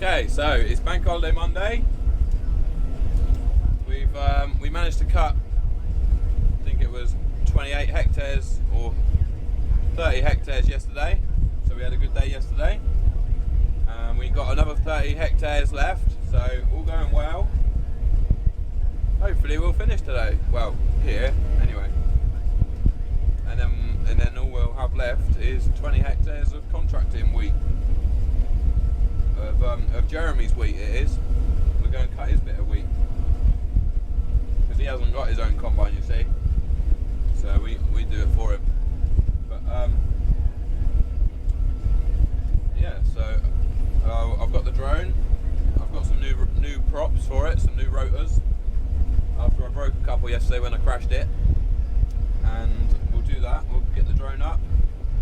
Okay, so it's Bank Holiday Monday. We managed to cut, I think it was 28 hectares or 30 hectares yesterday. So we had a good day yesterday. We got another 30 hectares left, so all going well. Hopefully we'll finish today. Well, here anyway. And then all we'll have left is 20 hectares of contracting wheat. Of Jeremy's wheat it is. We're going to cut his bit of wheat because he hasn't got his own combine, you see, so we do it for him. But yeah, so I've got the drone, I've got some new props for it, some new rotors after I broke a couple yesterday when I crashed it, and we'll do that. We'll get the drone up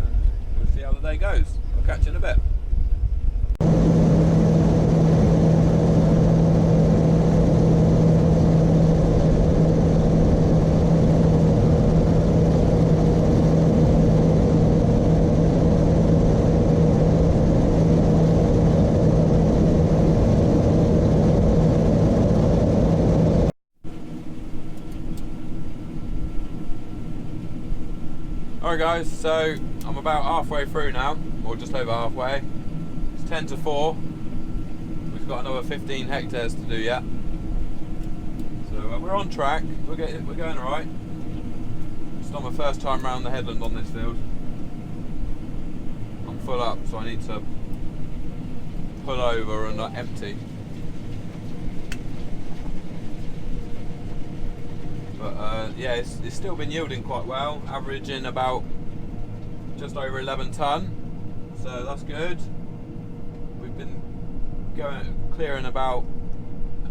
and we'll see how the day goes. I'll catch you in a bit. Alright guys, so I'm about halfway through now, or just over halfway. It's 10 to 4. We've got another 15 hectares to do yet. So we're on track, we're going alright. It's not my first time round the headland on this field. I'm full up, so I need to pull over and not empty. But yeah, it's still been yielding quite well, averaging about just over 11 tonne, so that's good. We've been clearing about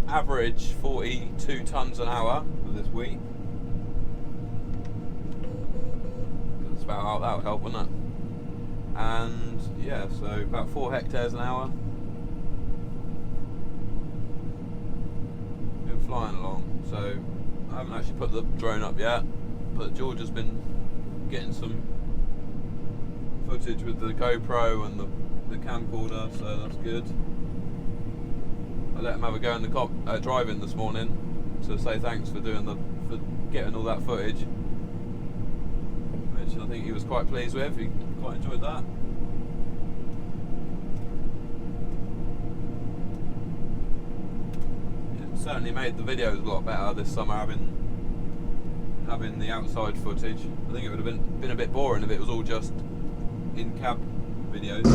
average 42 tonnes an hour for this week. That's about how that'll help, wouldn't it? And yeah, so about 4 hectares an hour. Been flying along, so I haven't actually put the drone up yet, but George has been getting some footage with the GoPro and the camcorder, so that's good. I let him have a go in the drive-in this morning to say thanks for getting all that footage, which I think he was quite pleased with. He quite enjoyed that. Certainly made the videos a lot better this summer having the outside footage. I think it would have been a bit boring if it was all just in-cab videos.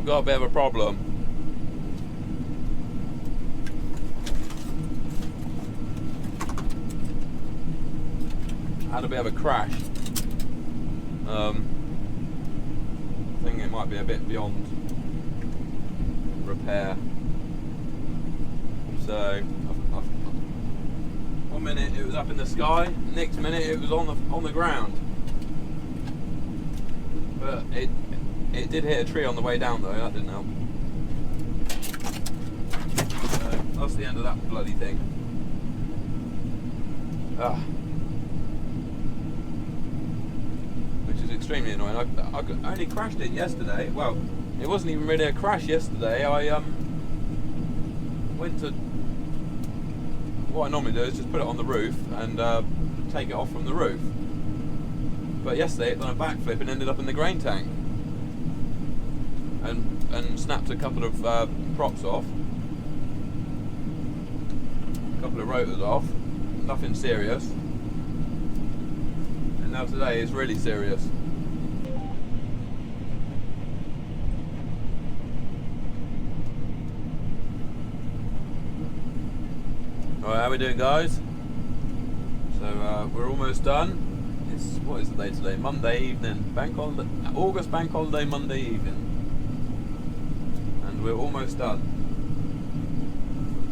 I've got a bit of a problem. Had a bit of a crash. I think it might be a bit beyond repair. So, one minute it was up in the sky, next minute it was on the ground. But it did hit a tree on the way down though. That didn't help. So that's the end of that bloody thing. Which is extremely annoying. I only crashed it yesterday. Well, it wasn't even really a crash yesterday. I went to. What I normally do is just put it on the roof and take it off from the roof. But yesterday it done a backflip and ended up in the grain tank. And snapped a couple of props off. A couple of rotors off. Nothing serious. And now today is really serious. Alright, how we doing, guys? So we're almost done. What is the day today? Monday evening. Bank holiday, August bank holiday Monday evening. And we're almost done.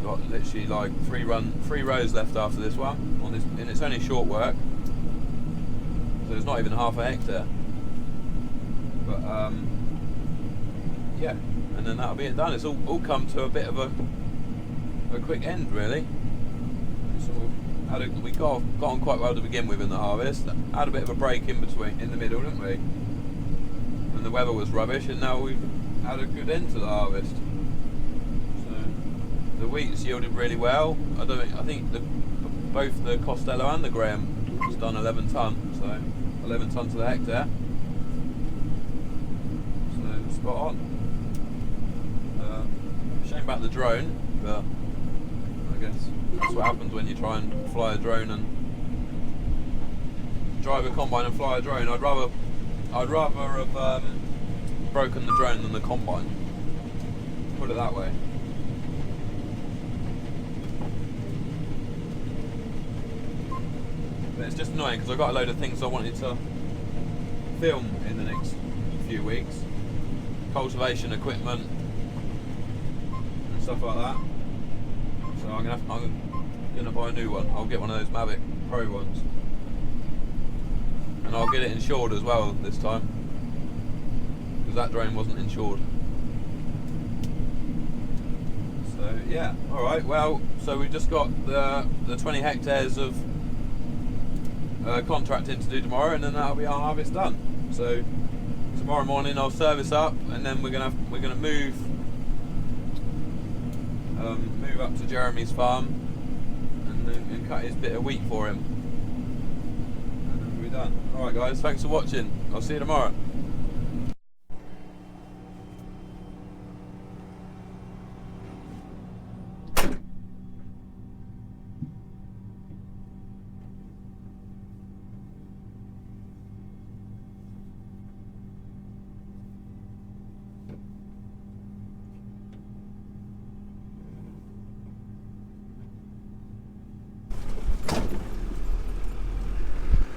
Got literally like three rows left after this one. And it's only short work. So it's not even half a hectare. But yeah, and then that'll be it done. It's all come to a bit of a quick end, really. We got on quite well to begin with in the harvest. Had a bit of a break in the middle, didn't we? And the weather was rubbish, and now we've had a good end to the harvest. So the wheat's yielded really well. I think both the Costello and the Graham has done 11 tonnes, so 11 tonnes to the hectare. So spot on. Shame about the drone, but I guess that's what happens when you try and fly a drone and drive a combine and fly a drone. I'd rather have broken the drone than the combine. Put it that way. But it's just annoying because I've got a load of things I wanted to film in the next few weeks. Cultivation equipment and stuff like that. So I'm gonna buy a new one. I'll get one of those Mavic Pro ones, and I'll get it insured as well this time, because that drone wasn't insured. So yeah, all right. Well, so we've just got the 20 hectares of contracting to do tomorrow, and then that'll be our harvest done. So tomorrow morning I'll service up, and then we're gonna move up to Jeremy's farm and cut his bit of wheat for him, and then we'll be done. Alright guys, thanks for watching. I'll see you tomorrow.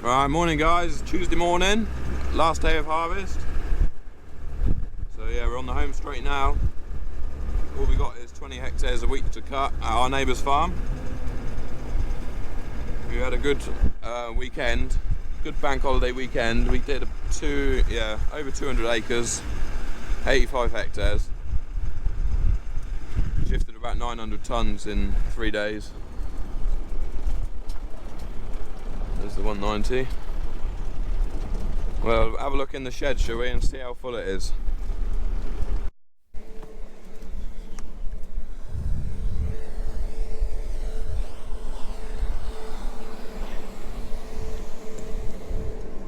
Alright, morning guys, Tuesday morning, last day of harvest. So yeah, we're on the home straight now. All we got is 20 hectares of wheat to cut at our neighbour's farm. We had a good weekend, good bank holiday weekend. We did over 200 acres, 85 hectares. Shifted about 900 tonnes in 3 days. There's the 190. Well, have a look in the shed, shall we, and see how full it is.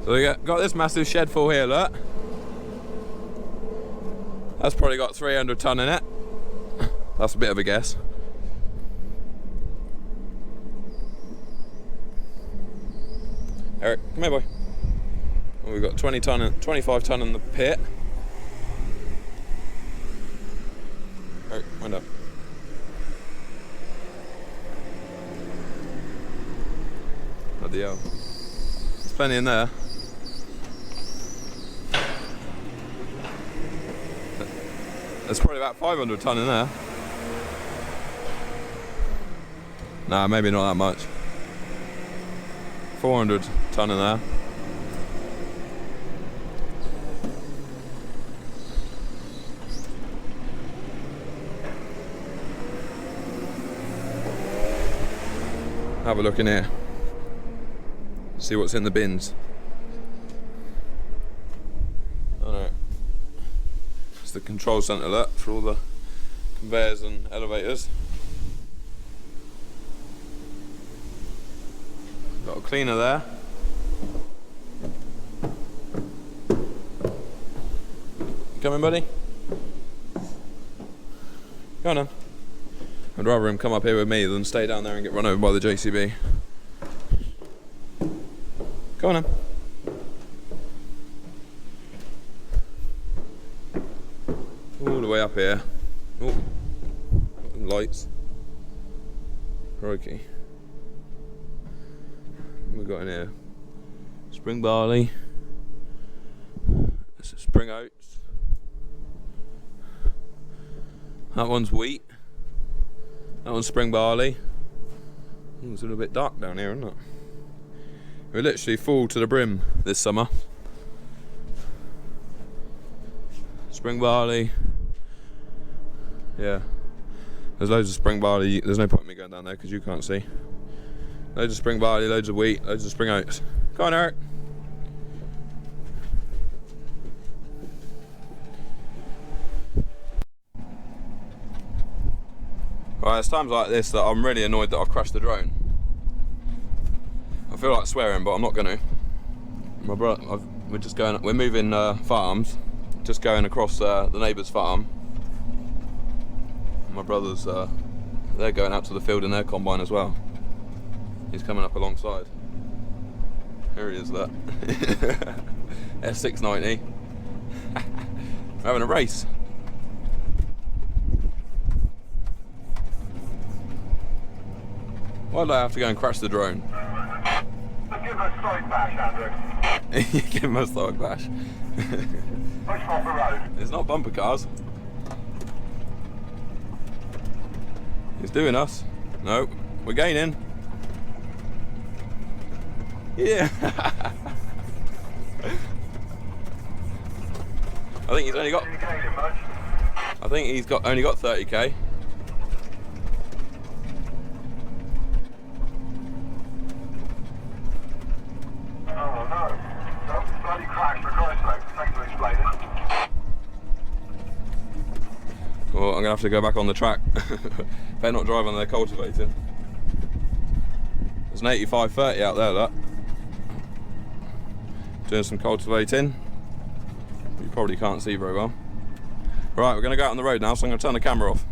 So we got this massive shed full here, look. That's probably got 300 tonne in it. That's a bit of a guess. Eric, come here boy. Well, we've got 25 tonne in the pit. Oh, wind up. Bloody hell. There's plenty in there. There's probably about 500 tonne in there. Nah, maybe not that much. 400 tonne in there. Have a look in here. See what's in the bins. Oh no. It's the control centre alert for all the conveyors and elevators. Got a cleaner there. You coming, buddy? Go on then. I'd rather him come up here with me than stay down there and get run over by the JCB. Go on then. All the way up here. Oh, lights. Crikey. What we got in here? Spring barley. This is spring oats. That one's wheat. That one's spring barley. Ooh, it's a little bit dark down here, isn't it? We're literally full to the brim this summer. Spring barley. Yeah. There's loads of spring barley. There's no point in me going down there because you can't see. Loads of spring barley, loads of wheat, loads of spring oats. Go on, Eric. Right, it's times like this that I'm really annoyed that I've crashed the drone. I feel like swearing, but I'm not going to. My brother, we're moving farms, just going across the neighbour's farm. My brother's, they're going out to the field in their combine as well. He's coming up alongside. Here he is, that. S690. We're having a race. Why did I have to go and crash the drone? Give him a side bash, Andrew. Give him a side bash. Push off the road. It's not bumper cars. He's doing us. No, we're gaining. Yeah. I think he's only got. I think he's only got 30k. Well, I'm going to have to go back on the track. Better not drive on their cultivating. There's an 85/30 out there, look. Doing some cultivating. You probably can't see very well. Right, we're going to go out on the road now, so I'm going to turn the camera off.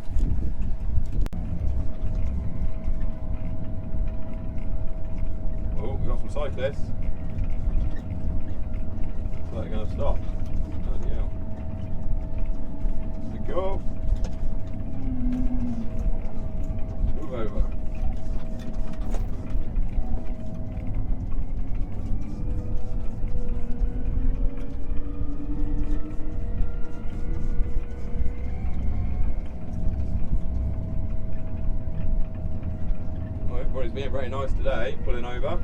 Oh, we've got some cyclists. So they're going to stop. Bloody hell. Here we go. Move over. Well, everybody's being very nice today, pulling over.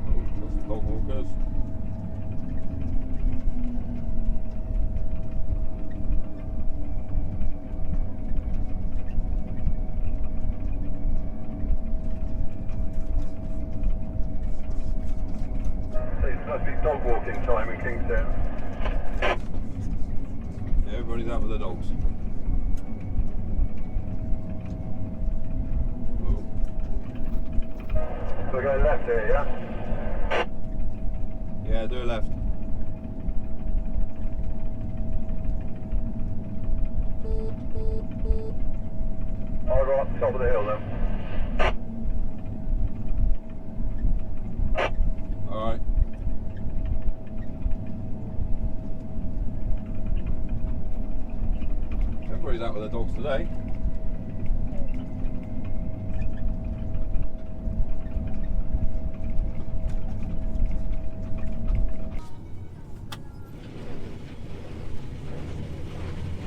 Oh, lots of dog walkers. Must be dog walking time in Kingstown. Yeah, everybody's out with their dogs. Oh. So we're going left here, yeah? Yeah, do a left. I'll go up the top of the hill then. sure he's out with the dogs today.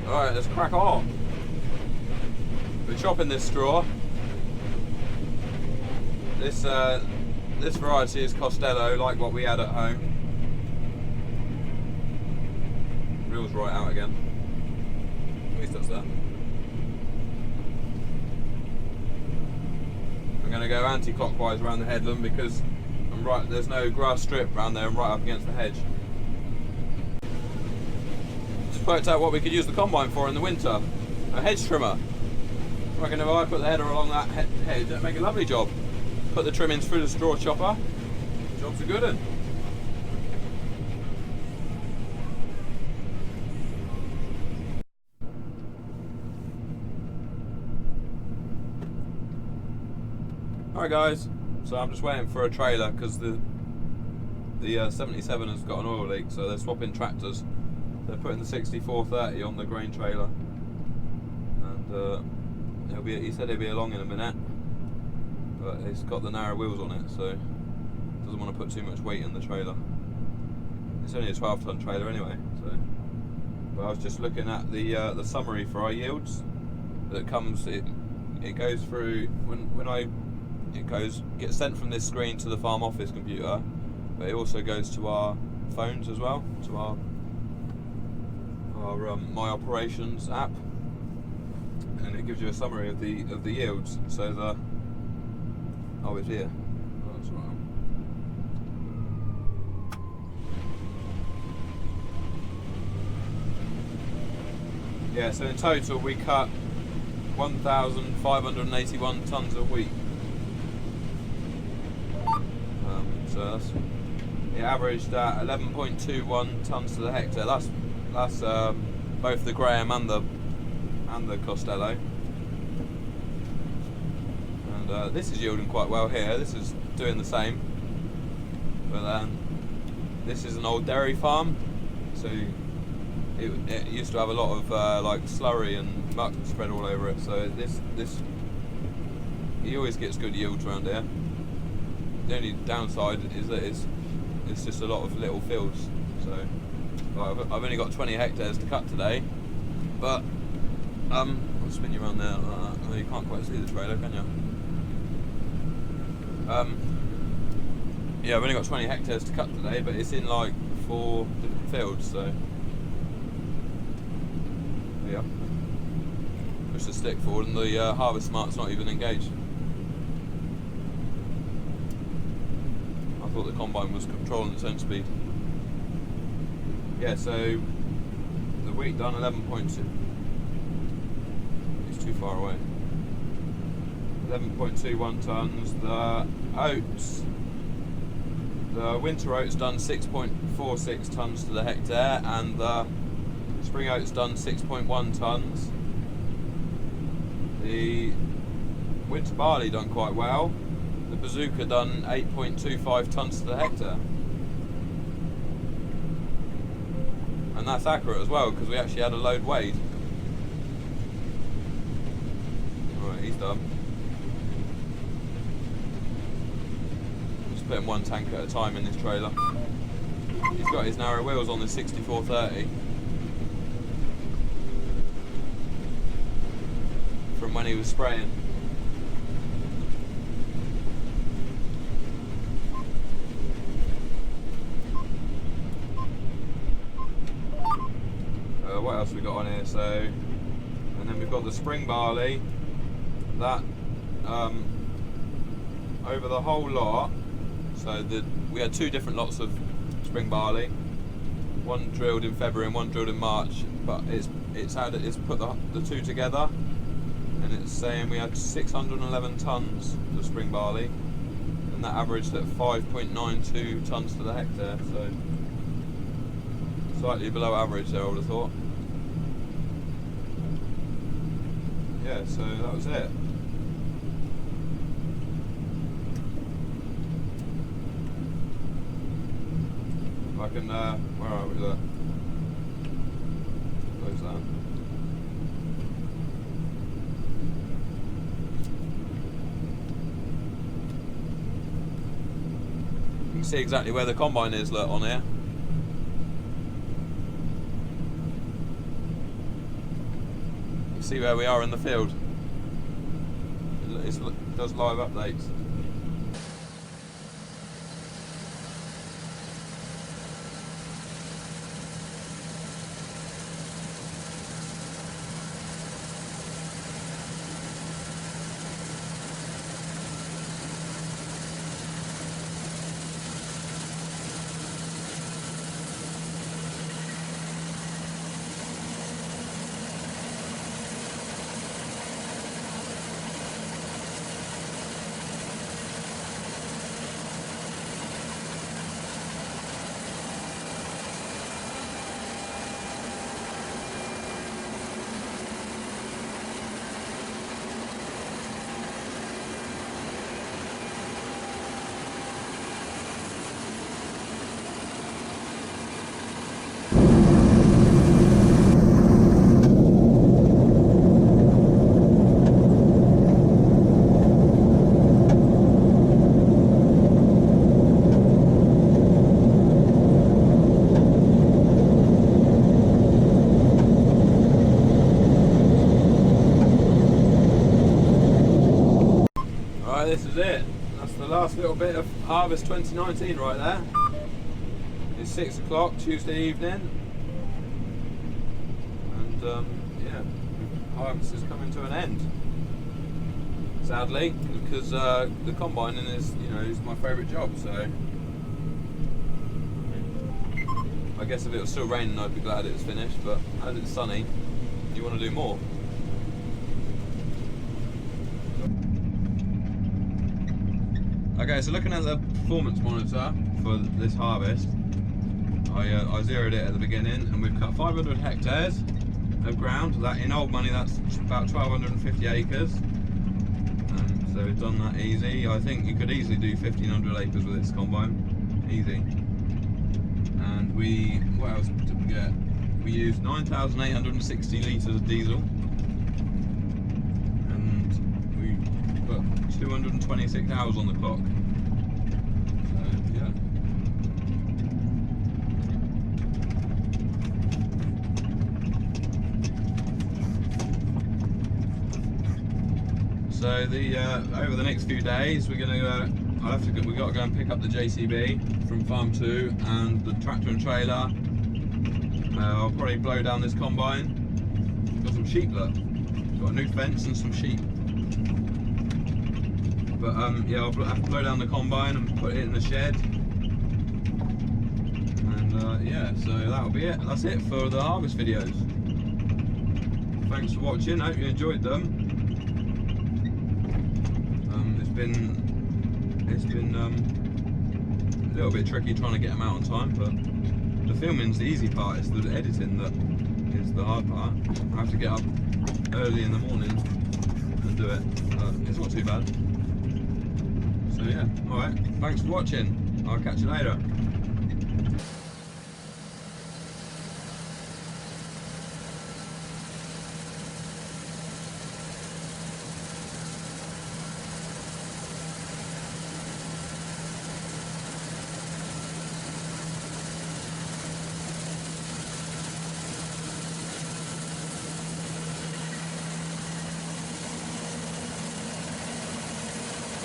Alright, let's crack on. We're chopping this straw. This variety is Costello, like what we had at home. Reel's right out again. At least that's that. I'm going to go anti-clockwise around the headland because there's no grass strip around there. I'm right up against the hedge. Just worked out what we could use the combine for in the winter. A hedge trimmer. I reckon if I put the header along that hedge, that'd make a lovely job. Put the trimmings through the straw chopper. Job's a good one. Alright guys, so I'm just waiting for a trailer because the 77 has got an oil leak, so they're swapping tractors. They're putting the 6430 on the grain trailer, and he said he'll be along in a minute, but it's got the narrow wheels on it, so doesn't want to put too much weight in the trailer. It's only a 12-ton trailer anyway, so. But I was just looking at the summary for our yields that comes. It goes through gets sent from this screen to the farm office computer, but it also goes to our phones as well, to our My Operations app, and it gives you a summary of the yields. So it's here. Oh, that's right. Yeah, so in total we cut 1,581 tonnes a week. So it averaged at 11.21 tonnes to the hectare. That's both the Graham and the Costello. And this is yielding quite well here. This is doing the same. But then this is an old dairy farm, so it used to have a lot of like slurry and muck spread all over it. So he always gets good yields around here. The only downside is that it's just a lot of little fields. So I've only got 20 hectares to cut today, but I'll spin you around there like that. Oh, you can't quite see the trailer, can you? Yeah, I've only got 20 hectares to cut today, but it's in like 4 different fields, so yeah. Push the stick forward and the harvest smart's not even engaged. I thought the combine was controlling its own speed. Yeah, so the wheat done 11.2. It's too far away. 11.21 tonnes. The oats, the winter oats done 6.46 tonnes to the hectare, and the spring oats done 6.1 tonnes. The winter barley done quite well. The bazooka done 8.25 tonnes to the hectare. And that's accurate as well, because we actually had a load weighed. Alright, he's done. Just putting one tank at a time in this trailer. He's got his narrow wheels on the 6430 from when he was spraying. What else we got on here? So, and then we've got the spring barley. That over the whole lot. So we had 2 different lots of spring barley. One drilled in February and one drilled in March. But it's put the 2 together, and it's saying we had 611 tonnes of spring barley, and that averaged at 5.92 tonnes to the hectare. So slightly below average there, I would have thought. Yeah, so that was it. If I can, where are we there? Close that. can see exactly where the combine is, look, on here. You can see where we are in the field. It does live updates. This is it. That's the last little bit of Harvest 2019 right there. It's 6 o'clock Tuesday evening, and yeah, harvest is coming to an end. Sadly, because the combining is, is my favourite job. So I guess if it was still raining, I'd be glad it was finished. But as it's sunny, you want to do more. Okay, so looking at the performance monitor for this harvest, I zeroed it at the beginning, and we've cut 500 hectares of ground. That in old money, that's about 1,250 acres. So we've done that easy. I think you could easily do 1,500 acres with this combine, easy. And what else did we get? We used 9,860 litres of diesel, and we put 226 hours on the clock. So yeah. So over the next few days, we're gonna we got to go and pick up the JCB from Farm 2 and the tractor and trailer. I'll probably blow down this combine. Got some sheep, look. Got a new fence and some sheep. But yeah, I'll have to blow down the combine and put it in the shed. And yeah, so that'll be it. That's it for the harvest videos. Thanks for watching. Hope you enjoyed them. It's been a little bit tricky trying to get them out on time, but the filming's the easy part. It's the editing that is the hard part. I have to get up early in the morning and do it. It's not too bad. So yeah, alright, thanks for watching. I'll catch you later.